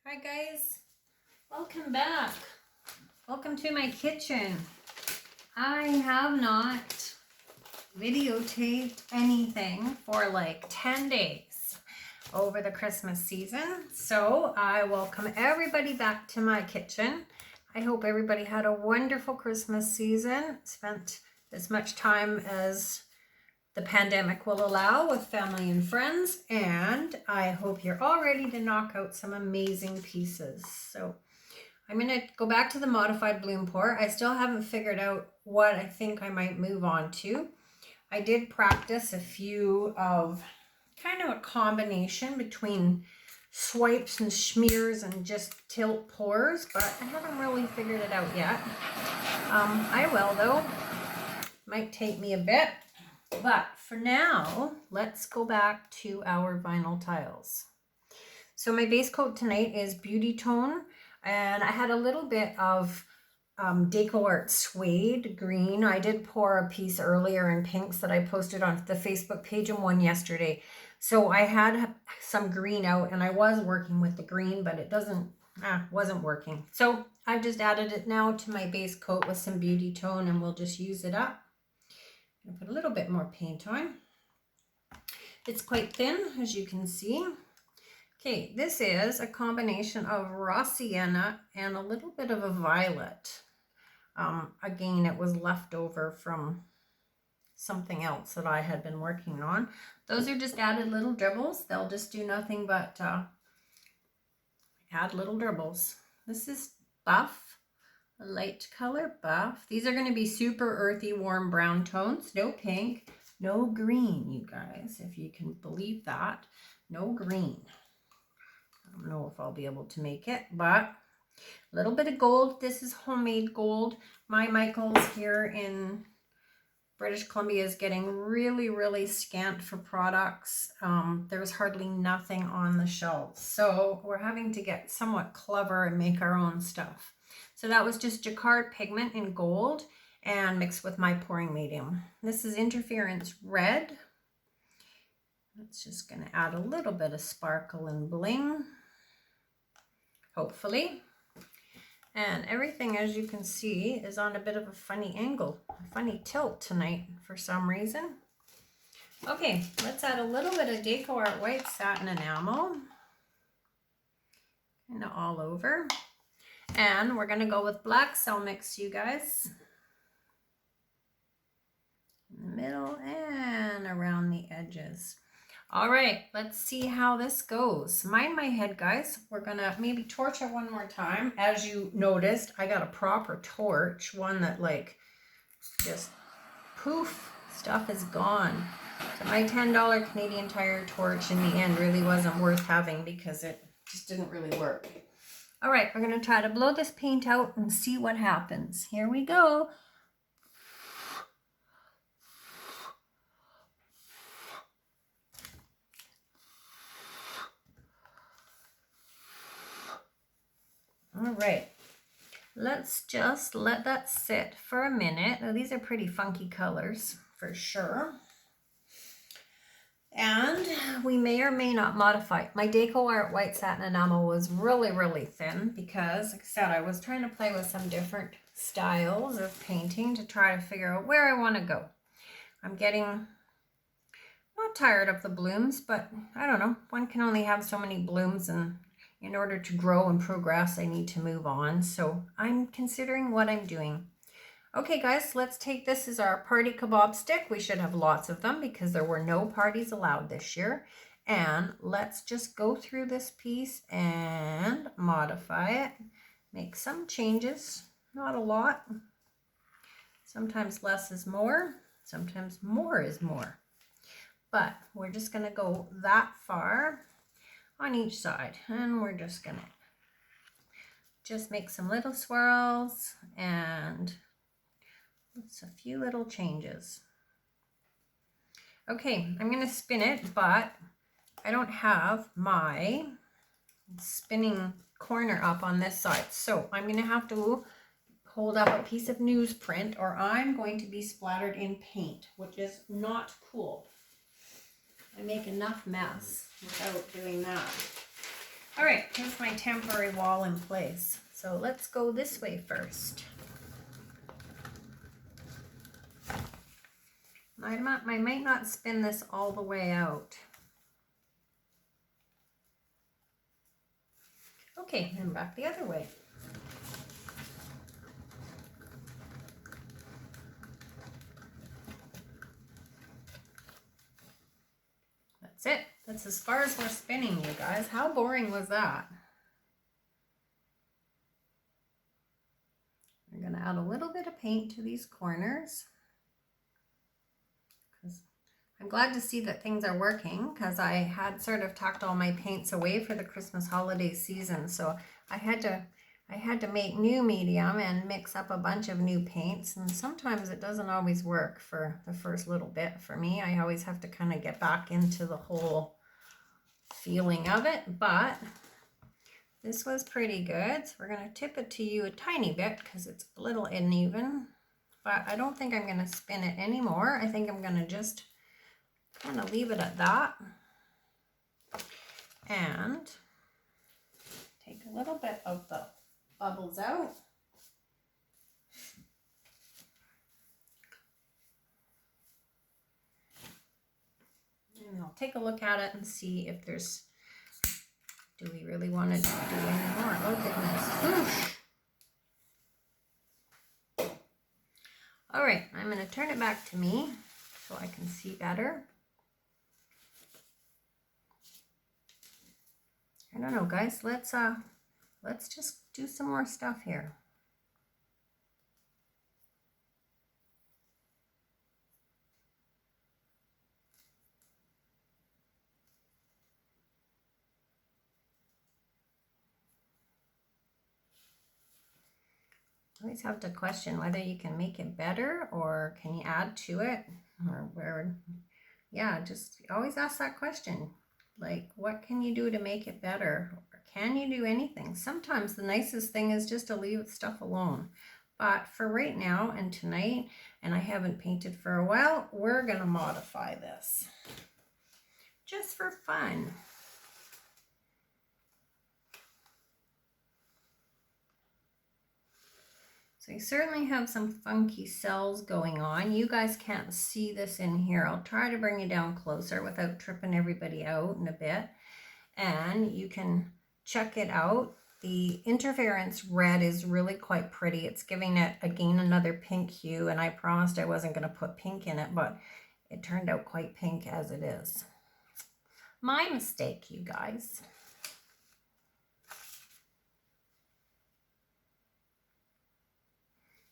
Hi guys, welcome back. Welcome to my kitchen. I have not videotaped anything for like 10 days over the Christmas season. So I welcome everybody back to my kitchen. I hope everybody had a wonderful Christmas season, spent as much time as the pandemic will allow with family and friends, and I hope you're all ready to knock out some amazing pieces. So I'm going to go back to the modified bloom pour. I still haven't figured out what I think I might move on to. I did practice a few of kind of a combination between swipes and smears and just tilt pours, but I haven't really figured it out yet. I will though. Might take me a bit. But for now, let's go back to our vinyl tiles. So my base coat tonight is Beauty Tone, and I had a little bit of Jacquard suede green. I did pour a piece earlier in pinks that I posted on the Facebook page and one yesterday. So I had some green out and I was working with the green, but it wasn't working. So I've just added it now to my base coat with some Beauty Tone, and we'll just use it up. I'll put a little bit more paint on. It's quite thin, as you can see. Okay, this is a combination of raw sienna and a little bit of a violet. Again, it was left over from something else that I had been working on. Those are just added little dribbles. They'll just do nothing but add little dribbles. This is buff. A light color buff. These are going to be super earthy, warm brown tones. No pink, no green, you guys, if you can believe that. No green. I don't know if I'll be able to make it, but a little bit of gold. This is homemade gold. My Michaels here in British Columbia is getting really scant for products. There's hardly nothing on the shelves. So we're having to get somewhat clever and make our own stuff. So that was just Jacquard pigment in gold and mixed with my pouring medium. This is Interference Red. It's just going to add a little bit of sparkle and bling, hopefully. And everything, as you can see, is on a bit of a funny angle, a funny tilt tonight for some reason. Okay, let's add a little bit of Jacquard white satin enamel, kind of all over. And we're going to go with black cell mix, you guys. In the middle and around the edges. All right, let's see how this goes. Mind my head, guys. We're going to maybe torch it one more time. As you noticed, I got a proper torch, one that like just poof, stuff is gone. So my $10 Canadian Tire torch in the end really wasn't worth having because it just didn't really work. All right, we're going to try to blow this paint out and see what happens. Here we go. All right, let's just let that sit for a minute. Now, these are pretty funky colors for sure. And we may or may not modify. My Jacquard white satin enamel was really thin because, like I said, I was trying to play with some different styles of painting to try to figure out where I want to go. I'm getting not tired of the blooms, but I don't know. One can only have so many blooms, and in order to grow and progress, I need to move on. So I'm considering what I'm doing. Okay guys, let's take this as our party kebab stick. We should have lots of them because there were no parties allowed this year. And let's just go through this piece and modify it. Make some changes, not a lot. Sometimes less is more, sometimes more is more. But we're just gonna go that far on each side. And we're just gonna make some little swirls and it's a few little changes. Okay, I'm going to spin it, but I don't have my spinning corner up on this side. So I'm going to have to hold up a piece of newsprint or I'm going to be splattered in paint, which is not cool. I make enough mess without doing that. All right, here's my temporary wall in place. So let's go this way first. I might not spin this all the way out. Okay, and back the other way. That's it. That's as far as we're spinning, you guys. How boring was that? I'm going to add a little bit of paint to these corners. I'm glad to see that things are working, because I had sort of tucked all my paints away for the Christmas holiday season. So I had to make new medium and mix up a bunch of new paints, and sometimes it doesn't always work for the first little bit for me. I always have to kind of get back into the whole feeling of it, but this was pretty good. So we're going to tip it to you a tiny bit because it's a little uneven, but I don't think I'm going to spin it anymore. I think I'm going to just kind of leave it at that and take a little bit of the bubbles out. And I'll take a look at it and see if there's, do we really want to do any more? Oh goodness. Oof. All right, I'm going to turn it back to me so I can see better. I don't know, guys. Let's just do some more stuff here. I always have to question whether you can make it better or can you add to it, or where, yeah, just always ask that question. Like, what can you do to make it better? Or can you do anything? Sometimes the nicest thing is just to leave stuff alone. But for right now and tonight, and I haven't painted for a while, we're going to modify this just for fun. So you certainly have some funky cells going on. You guys can't see this in here. I'll try to bring you down closer without tripping everybody out in a bit. And you can check it out. The interference red is really quite pretty. It's giving it, again, another pink hue. And I promised I wasn't going to put pink in it, but it turned out quite pink as it is. My mistake, you guys.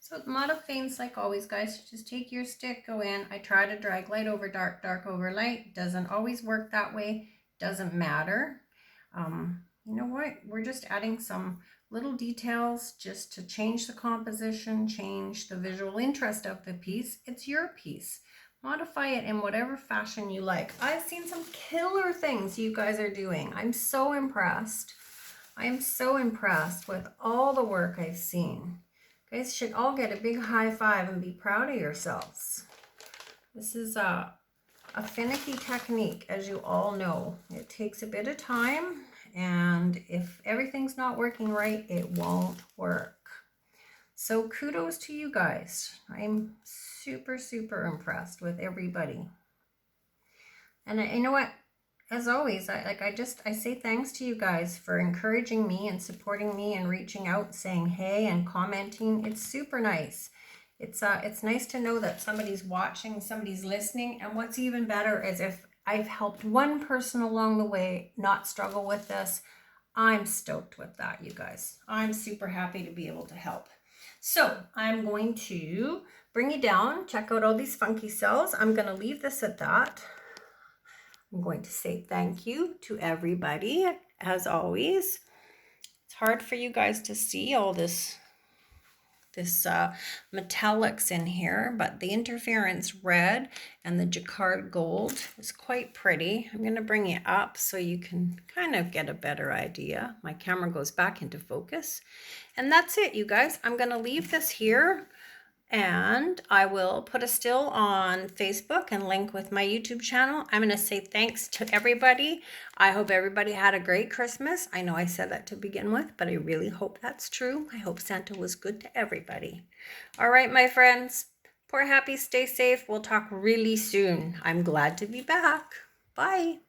So with monofines, like always, guys, just take your stick, go in. I try to drag light over dark, dark over light. Doesn't always work that way. Doesn't matter. You know what? We're just adding some little details just to change the composition, change the visual interest of the piece. It's your piece. Modify it in whatever fashion you like. I've seen some killer things you guys are doing. I'm so impressed. I'm so impressed with all the work I've seen. You guys should all get a big high five and be proud of yourselves. This is a finicky technique, as you all know. It takes a bit of time, and if everything's not working right, it won't work. So kudos to you guys. I'm super, super impressed with everybody. And you know what? As always, I say thanks to you guys for encouraging me and supporting me and reaching out, saying hey and commenting. It's super nice. It's nice to know that somebody's watching, somebody's listening, and what's even better is if I've helped one person along the way not struggle with this, I'm stoked with that, you guys. I'm super happy to be able to help. So I'm going to bring you down, check out all these funky cells. I'm going to leave this at that. I'm going to say thank you to everybody, as always. It's hard for you guys to see all this metallics in here, but the interference red and the Jacquard gold is quite pretty. I'm going to bring it up so you can kind of get a better idea. My camera goes back into focus. And that's it, you guys. I'm going to leave this here. And I will put a still on Facebook and link with my YouTube channel. I'm going to say thanks to everybody. I hope everybody had a great Christmas. I know I said that to begin with, but I really hope that's true. I hope Santa was good to everybody. All right, my friends. Pour happy, stay safe. We'll talk really soon. I'm glad to be back. Bye.